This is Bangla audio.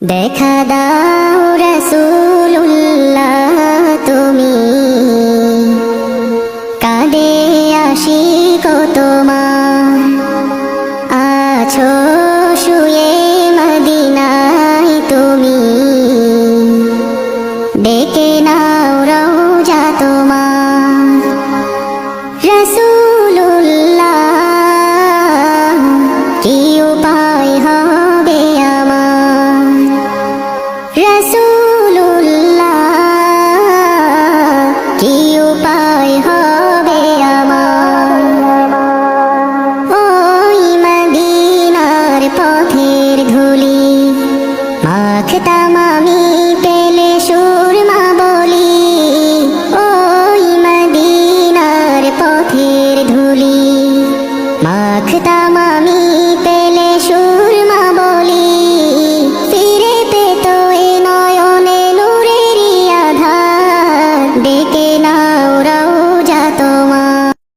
দেখা দাও রাসূলুল্লাহ তুমি, কাঁদে আশিক তোমার, আছো শুয়ে মদিনায় তুমি, ডেকে নাও রওজা তোমার। রাসূলুল্লাহ কি উপায় হবে আমার, রাসূলুল্লাহ কি উপায় হবে আমার। ওই মদিনার পথের ধুলি মাখতাম আমি